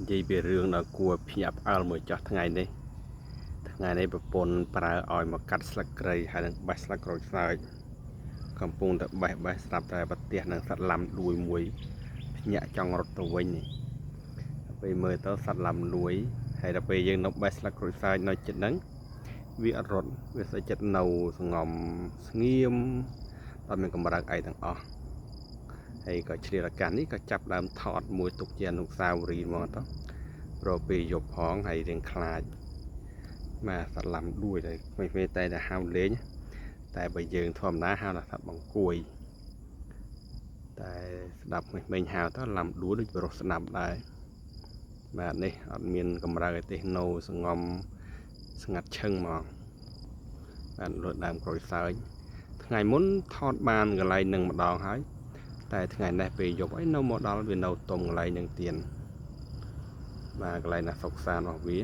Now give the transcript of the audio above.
និយាយពីរឿងដ៏គួរភ្ញាក់ផ្អើលមួយចោះថ្ងៃនេះប្រពន្ធប្រើឲ្យមកកាត់ស្លឹកគ្រៃហើយនឹងបេះស្លឹកក្រូចសើចកំពុងតែបេះស្រាប់តែប្រទះនឹងសត្វឡាំដួយមួយភ្ញាក់ចង់រត់ទៅវិញនេះពេលមើលទៅសត្វឡាំលួយហើយដល់ពេលយើងនៅបេះស្លឹកក្រូចសើចនៅចិត្តហ្នឹងវាអត់រត់វាស្អិចចិត្តនៅសងំស្ងៀមអត់មានកម្រើកអីទាំងអស់ហើយក៏ឆ្លៀតឱកាសនេះក៏ចាប់ដើមថតមួយទុកជាអនុស្សាវរីយ៍មកទៅព្រោះពេលយប់ផងហើយរៀងខ្លាចមកសត្វឡាំដួយតែពេលតែហៅលេងតែបើយើងធម្មតាហៅថាសត្វបង្គួយតែស្ដាប់មិញហៅទៅឡាំដួយដូចប្រុសស្ដាប់ដែរបាទនេះអត់មានកម្រើកទេនៅសងំស្ងាត់ឈឹងមកបានលើដើមក្រូចសើចថ្ងៃមុនថតបានកន្លែងនឹងម្ដងហើយតែថ្ងៃនេះពេលយប់អីនៅមកដល់វានៅតុំកន្លែងនឹងទៀតបាទកន្លែងណាសុកសានរបស់វា